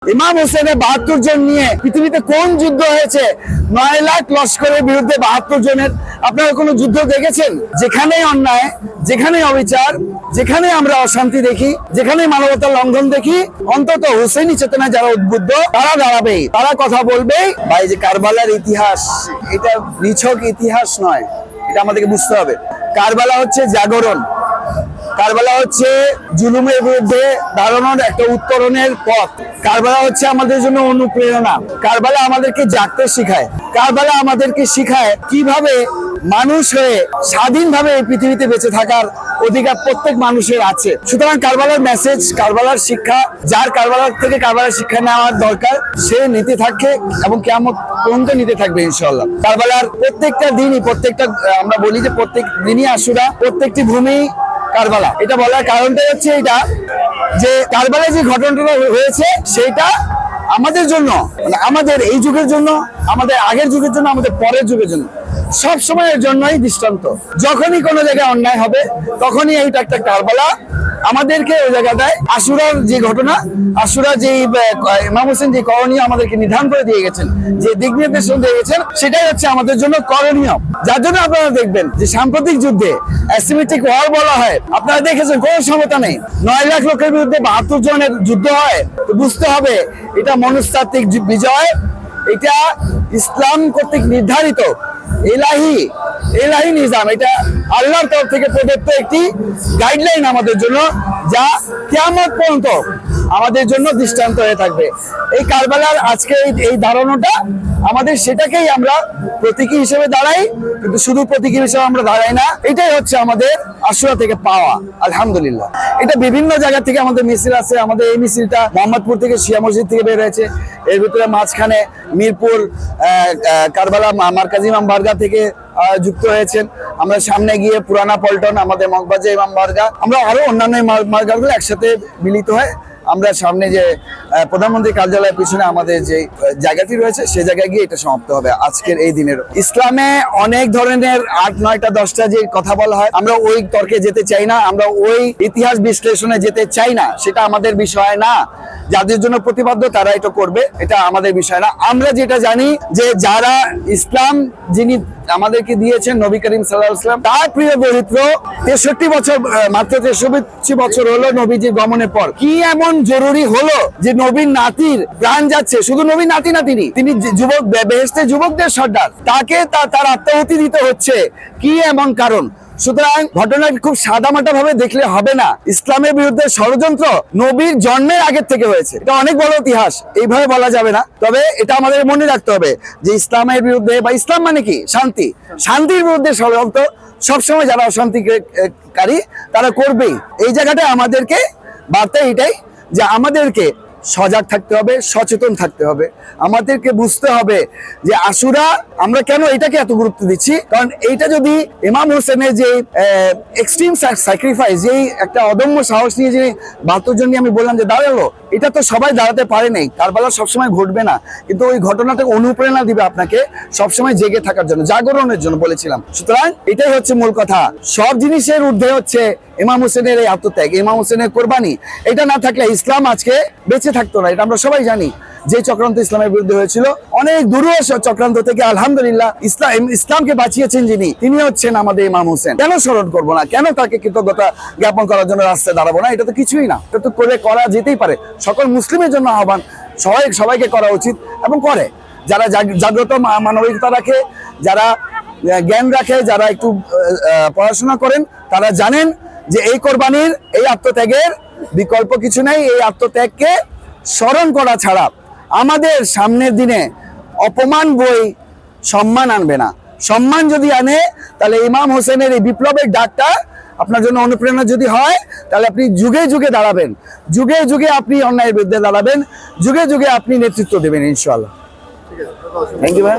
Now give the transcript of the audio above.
ইমাম হোসেনের ৭২ জন নিয়ে পৃথিবীতে কোন যুদ্ধ হয়েছে? ৯ লাখ লস্করের বিরুদ্ধে ৭২ জনের। আপনারা কোনো যুদ্ধ দেখেছেন? যেখানেই অন্যায়, যেখানেই অবিচার, যেখানে আমরা অশান্তি দেখি, যেখানে মানবতার লঙ্ঘন দেখি, অন্তত হুসেনি চেতনা যারা উদ্বুদ্ধ তারা দাঁড়াবেই, তারা কথা বলবে। ভাই, যে কারবালার ইতিহাস, এটা নিছক ইতিহাস নয়, এটা আমাদেরকে বুঝতে হবে। কারবালা হচ্ছে জাগরণ, কারবালা হচ্ছে জুলুমের বিরুদ্ধে দাঁড়ানোর একটা উত্তরণের পথ। কারবালা হচ্ছে আমাদের জন্য অনুপ্রেরণা। কারবালা আমাদেরকে জাগতে শিখায়। কারবালা আমাদেরকে শিখায় কিভাবে মানুষ হয়ে স্বাধীনভাবে এই পৃথিবীতে বেঁচে থাকার অধিকার প্রত্যেক মানুষের আছে। সুতরাং কারবালার মেসেজ, কারবালার শিক্ষা, যার কারবালার থেকে কারবালার শিক্ষা নেওয়ার দরকার সে নিতে থাকবে এবং কিয়ামত পর্যন্ত নিতে থাকবে ইনশাআল্লাহ। কারবালার প্রত্যেকটা দিনই, আমরা বলি যে প্রত্যেক দিনই আশুরা, প্রত্যেকটি ভূমি কারবালা। এটা বলার কারণটা হচ্ছে এটা যে কারবালায় যে ঘটনাটা হয়েছে সেটা আমাদের জন্য, মানে আমাদের এই যুগের জন্য, আমাদের আগের যুগের জন্য, আমাদের পরের যুগের জন্য, সব সময়ের জন্যই দৃষ্টান্ত। যখনই কোনো জায়গায় অন্যায় হবে তখনই এইটা একটা কারবালা আমাদেরকে ওই জায়গাটায় আশুরার যে ঘটনা, আশুরা যে ইমাম হোসেন যে করণীয় আমাদেরকে নির্ধারণ করে দিয়ে গেছেন, যে দিক নির্দেশন দিয়ে গেছেন, সেটাই হচ্ছে আমাদের জন্য করণীয়। যার জন্য আপনারা দেখবেন যে সাম্প্রতিক যুদ্ধে অ্যাসিমেট্রিক ওয়ার বলা হয়। আপনারা দেখেছেন কোনো সমতা নেই, ৯ লাখ লোকের বিরুদ্ধে ৭২ জনের যুদ্ধ হয়। তো বুঝতে হবে এটা মনস্তাত্ত্বিক বিজয়, এটা ইসলাম কর্তৃক নির্ধারিত এলাহি নিজাম, এটা আল্লাহর তরফ থেকে প্রদত্ত একটি গাইডলাইন আমাদের জন্য, যা কিয়ামত পর্যন্ত আমাদের জন্য দৃষ্টান্ত হয়ে থাকবে। এই কারবালার আজকে এই ধারণাটা আমাদের, সেটাকেই আমরা প্রতীকী হিসেবে দাঁড়াই, কিন্তু শুধু প্রতীকী হিসেবে আমরা দাঁড়াই না। এটাই হচ্ছে আমাদের আশুরা থেকে পাওয়া, আলহামদুলিল্লাহ। এটা বিভিন্ন জায়গা থেকে আমাদের মিছিল আছে। আমাদের এই মিছিলটা মোহাম্মদপুর থেকে শিয়া মসজিদ থেকে বের হয়েছে। এর ভিতরে মাঝখানে মিরপুর কারবালা মার্কাজি ইমাম বারগাহ থেকে যুক্ত হয়েছেন। আমরা সামনে গিয়ে পুরানা পল্টন, আমাদের মগবাজে ইমাম বারগাহ, আমরা আরো অন্যান্য মার্গাহগুলো একসাথে মিলিত হয়। আমরা সামনে যে প্রধানমন্ত্রী কার্যালয়ের পিছনে আমাদের যে জায়গাটি রয়েছে সে জায়গায় গিয়ে এটা সমাপ্ত হবে আজকের এই দিনের। ইসলামে অনেক ধরনের ৮, ৯টা, 10টা যে কথা বলা হয়, আমরা ওই তর্কে যেতে চাই না, আমরা ওই ইতিহাস বিশ্লেষণে যেতে চাই না। সেটা আমাদের বিষয় না। যাদের জন্য প্রতিবদ্ধ তারা এটা করবে, এটা আমাদের বিষয় না। আমরা যেটা জানি যে যারা ইসলাম যিনি আমাদেরকে দিয়েছেন, নবী করিম সাল্লাল্লাহু আলাইহি ওয়াসাল্লাম, তার প্রিয় দরিদ্র 63 বছর, মাত্র 63 বছর হলো নবীজির গমনের পর। কি এমন জরুরি হলো যে নবীর নাতির প্রাণ যাচ্ছে? শুধু নবীর নাতি না, তিনি যুবক, বেহেশতের যুবকদের সর্দার, তাকে তার আত্মাহুতি দিতে হচ্ছে। কি এমন কারণ? সুতরাং ঘটনাটি খুব সাদামাটা ভাবে দেখলে হবে না। ইসলামের বিরুদ্ধে ষড়যন্ত্র নবীর জন্মের আগের থেকে হয়েছে। এটা অনেক বড় ইতিহাস, এইভাবে বলা যাবে না। তবে এটা আমাদের মনে রাখতে হবে যে ইসলামের বিরুদ্ধে, বা ইসলাম মানে কি? শান্তি। শান্তির বিরুদ্ধে ষড়যন্ত্র সবসময় যারা অশান্তিকারী তারা করবেই। এই জায়গাটা আমাদেরকে বার্তা এটাই যে আমাদেরকে সজাগ থাকতে হবে, সচেতন থাকতে হবে। আমাদেরকে বুঝতে হবে যে আশুরা, আমরা কেন এটাকে এত গুরুত্ব দিচ্ছি, কারণ এইটা যদি ইমাম হোসেনের যে এক্সট্রিম স্যাক্রিফাইস, যেই একটা অদম্য সাহস নিয়ে যে ৭২ জন নিয়ে আমি বললাম যে দাঁড়ালো, এটা তো সবাই দাঁড়াতে পারে নাই। কারবালা সবসময় ঘটবে না, কিন্তু ওই ঘটনাটা অনুপ্রেরণা দিবে আপনাকে সবসময় জেগে থাকার জন্য, জাগরণের জন্য বলেছিলাম। সুতরাং এটাই হচ্ছে মূল কথা। সব জিনিসের ঊর্ধ্বে হচ্ছে ইমাম হোসেনের এই আত্মত্যাগ, ইমাম হোসেনের কোরবানি। এটা না থাকলে ইসলাম আজকে বেঁচে থাকতো না। এটা আমরা সবাই জানি। যে চক্রান্ত ইসলামের বিরুদ্ধে হয়েছিল, অনেক দূরও চক্রান্ত থেকে আলহামদুলিল্লাহ ইসলামকে বাঁচিয়েছেন যিনি, তিনি হচ্ছেন আমাদের ইমাম হোসেন। কেন স্মরণ করবো না? কেন তাকে কৃতজ্ঞতা জ্ঞাপন করার জন্য রাস্তায় দাঁড়াবো না? এটা তো কিছুই না। এটা তো করা যেতেই পারে। সকল মুসলিমের জন্য আহ্বান, সবাইকে করা উচিত এবং করে। যারা জাগ্রত মানবিকতা রাখে, যারা জ্ঞান রাখে, যারা একটু পড়াশোনা করেন, তারা জানেন যে এই কোরবানির, এই আত্মত্যাগের বিকল্প কিছু নেই। এই আত্মত্যাগকে স্মরণ করা ছাড়া আমাদের সামনের দিনে অপমান বই সম্মান আনবে না। সম্মান যদি আনে, তাহলে ইমাম হোসেনের এই বিপ্লবের ডাকটা আপনার জন্য অনুপ্রেরণা যদি হয়, তাহলে আপনি যুগে যুগে দাঁড়াবেন, যুগে যুগে আপনি অন্যায়ের বিরুদ্ধে দাঁড়াবেন, যুগে যুগে আপনি নেতৃত্ব দেবেন ইনশাআল্লাহ। থ্যাংক ইউ ভাই।